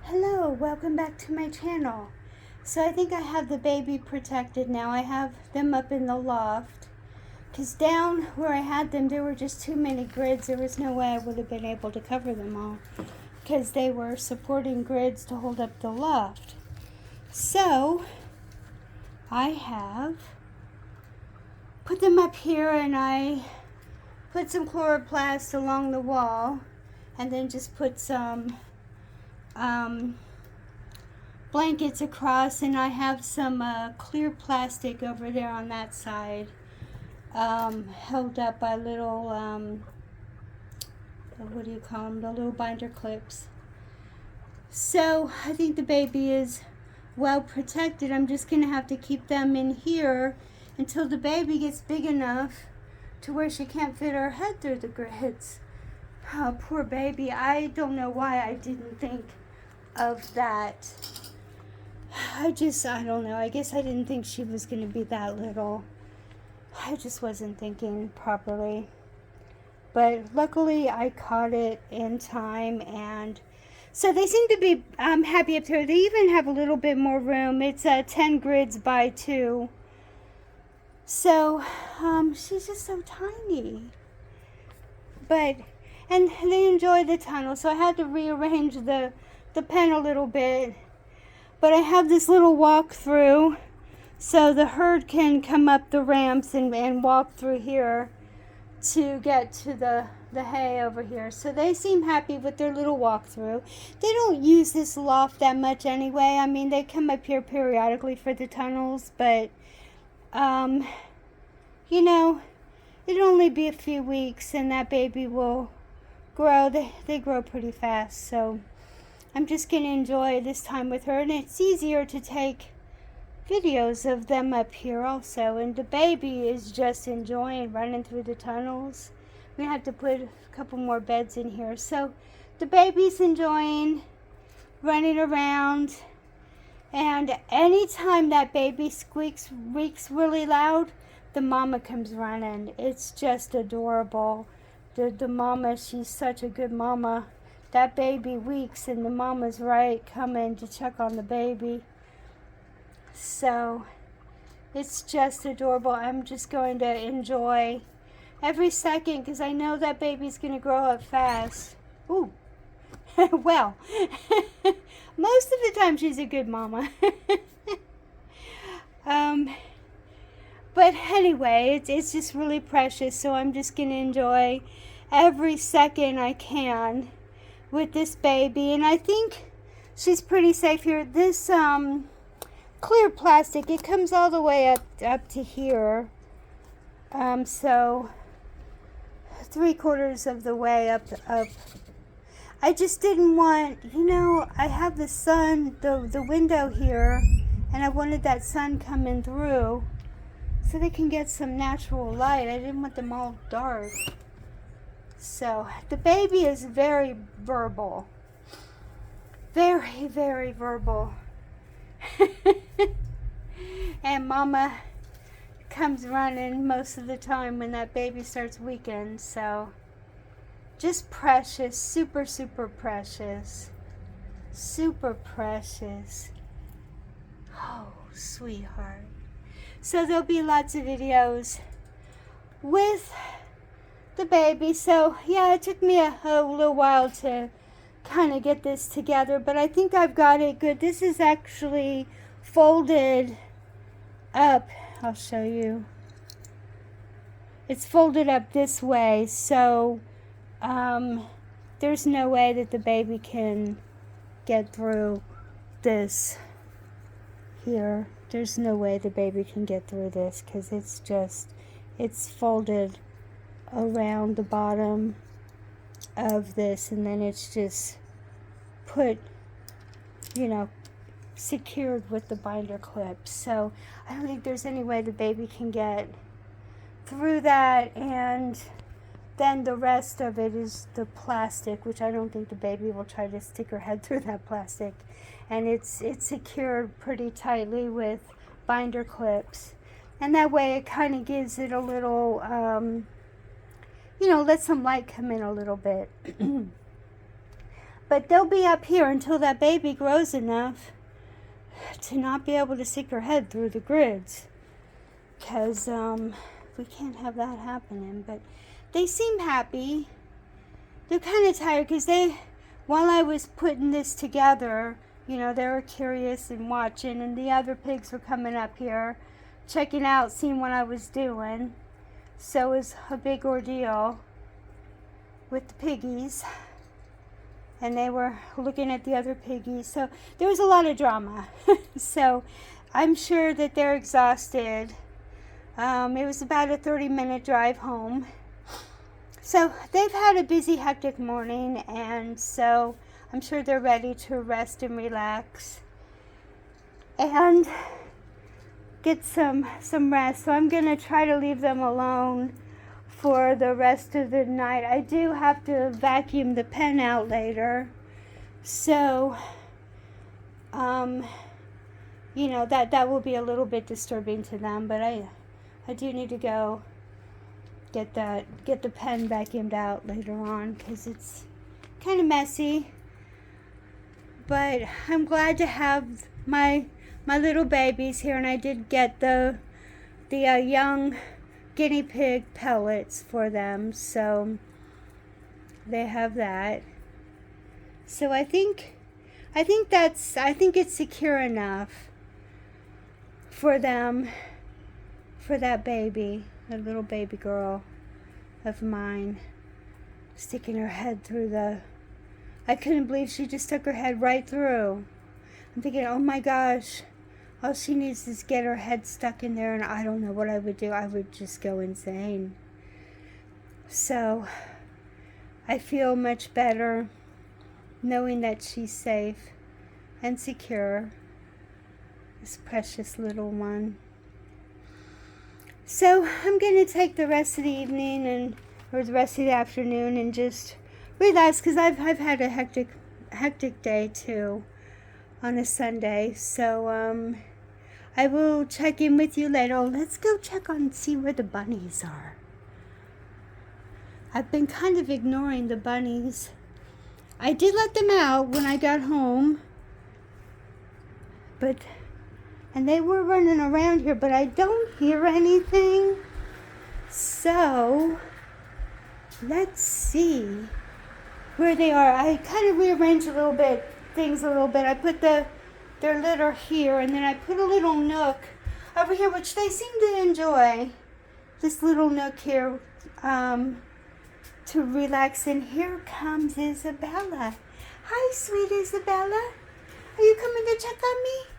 Hello, welcome back to my channel. So I think I have the baby protected now. I have them up in the loft because down where I had them there were just too many grids. There was no way I would have been able to cover them all because they were supporting grids to hold up the loft. So I have put them up here and I put some chloroplast along the wall and then just put some blankets across, and I have some clear plastic over there on that side, held up by little what do you call them, the little binder clips. So I think the baby is well protected. I'm just gonna have to keep them in here until the baby gets big enough to where she can't fit her head through the grids. Oh, poor baby. I don't know why I didn't think of that. I don't know. I guess I didn't think she was going to be that little. I just wasn't thinking properly. But luckily I caught it in time, and so they seem to be happy up here. They even have a little bit more room. It's 10 grids by 2. So she's just so tiny. And they enjoy the tunnel, so I had to rearrange the pen a little bit. But I have this little walk through so the herd can come up the ramps and walk through here to get to the hay over here. So they seem happy with their little walk through. They don't use this loft that much anyway. I mean, they come up here periodically for the tunnels, but you know, it'll only be a few weeks and that baby will grow. They grow pretty fast, so I'm just going to enjoy this time with her, and it's easier to take videos of them up here also. And the baby is just enjoying running through the tunnels. We have to put a couple more beds in here, so the baby's enjoying running around. And anytime that baby reeks really loud, the mama comes running. It's just adorable. The mama, she's such a good mama. That baby weeks and the mama's right coming to check on the baby. So it's just adorable. I'm just going to enjoy every second because I know that baby's going to grow up fast. Ooh. Well, most of the time she's a good mama. But anyway, it's just really precious, so I'm just going to enjoy every second I can with this baby. And I think she's pretty safe here. This clear plastic, it comes all the way up to here. So 3/4 of the way up. I just didn't want, I have the sun, the window here, and I wanted that sun coming through so they can get some natural light. I didn't want them all dark. So the baby is very verbal. Very, very verbal. And mama comes running most of the time when that baby starts weakening. So just precious. Super, super precious. Super precious. Oh, sweetheart. So there'll be lots of videos with the baby. So yeah, it took me a little while to kind of get this together, but I think I've got it good. This is actually folded up. I'll show you. It's folded up this way, so there's no way that the baby can get through this here. There's no way the baby can get through this because it's folded around the bottom of this, and then it's just put, secured with the binder clips. So I don't think there's any way the baby can get through that. And then the rest of it is the plastic, which I don't think the baby will try to stick her head through that plastic. And it's secured pretty tightly with binder clips. And that way it kind of gives it a little, let some light come in a little bit. But they'll be up here until that baby grows enough to not be able to stick her head through the grids. Because we can't have that happening. But they seem happy. They're kind of tired because while I was putting this together, you know, they were curious and watching, and the other pigs were coming up here, checking out, seeing what I was doing. So it was a big ordeal with the piggies, and they were looking at the other piggies. So there was a lot of drama. So I'm sure that they're exhausted. It was about a 30-minute drive home. So they've had a busy, hectic morning, and so I'm sure they're ready to rest and relax and get some rest. So I'm going to try to leave them alone for the rest of the night. I do have to vacuum the pen out later. So, you know, that will be a little bit disturbing to them, but I do need to go get the pen vacuumed out later on because it's kind of messy. But I'm glad to have my little babies here, and I did get the young guinea pig pellets for them, so they have that. So I think it's secure enough for them, for that baby. A little baby girl of mine sticking her head through I couldn't believe she just stuck her head right through. I'm thinking, oh my gosh, all she needs is get her head stuck in there, and I don't know what I would do. I would just go insane. So I feel much better knowing that she's safe and secure, this precious little one. So I'm going to take the rest of the evening or the rest of the afternoon and just relax, because I've had a hectic day too on a Sunday. So I will check in with you later. Let's go see where the bunnies are. I've been kind of ignoring the bunnies. I did let them out when I got home, and they were running around here, but I don't hear anything. So let's see where they are. I kind of rearranged things a little bit. I put their litter here, and then I put a little nook over here, which they seem to enjoy. This little nook here to relax. And here comes Isabella. Hi, sweet Isabella. Are you coming to check on me?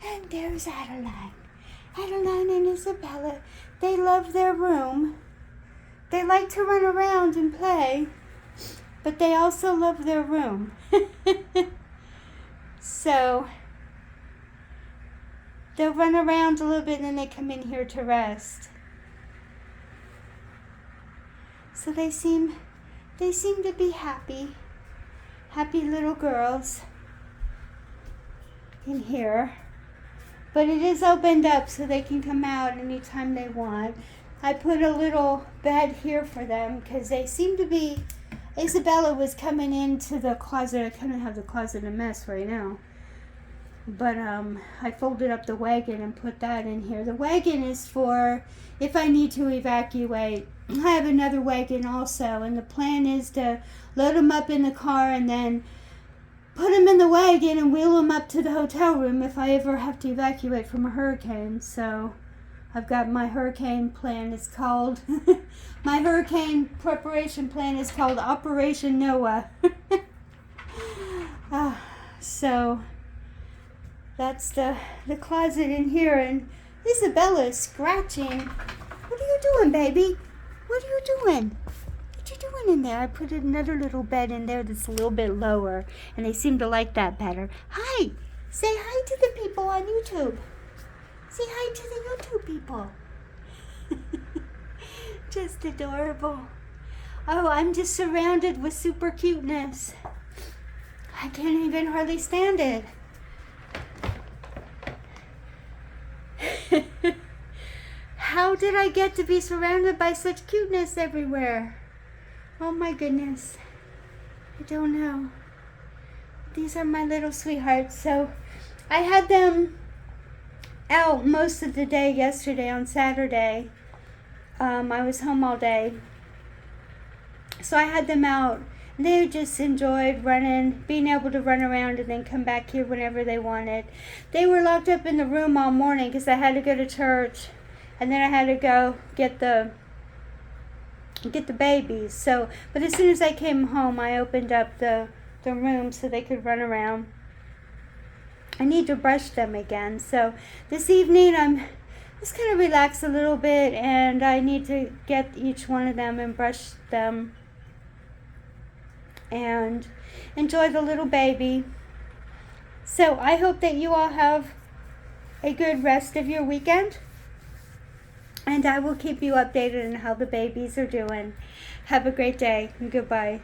And there's Adeline. Adeline and Isabella, they love their room. They like to run around and play, but they also love their room. So they'll run around a little bit, and then they come in here to rest. So they seem to be happy little girls in here. But it is opened up so they can come out anytime they want. I put a little bed here for them because they seem to be... Isabella was coming into the closet. I kind of have the closet a mess right now. But I folded up the wagon and put that in here. The wagon is for if I need to evacuate. I have another wagon also, and the plan is to load them up in the car and then put them in the wagon and wheel them up to the hotel room if I ever have to evacuate from a hurricane. So I've got my hurricane plan. It's called, my hurricane preparation plan is called Operation Noah. So that's the closet in here. And Isabella is scratching. What are you doing, baby? What are you doing? What you doing in there? I put another little bed in there that's a little bit lower, and they seem to like that better. Hi! Say hi to the people on YouTube. Say hi to the YouTube people. Just adorable. Oh, I'm just surrounded with super cuteness. I can't even hardly stand it. How did I get to be surrounded by such cuteness everywhere? Oh my goodness. I don't know. These are my little sweethearts. So I had them out most of the day yesterday on Saturday. I was home all day. So I had them out. They just enjoyed running, being able to run around and then come back here whenever they wanted. They were locked up in the room all morning because I had to go to church. And then I had to go get the babies. So, but as soon as I came home, I opened up the room so they could run around. I need to brush them again. So this evening I'm just going to relax a little bit, and I need to get each one of them and brush them and enjoy the little baby. So I hope that you all have a good rest of your weekend, and I will keep you updated on how the babies are doing. Have a great day, and goodbye.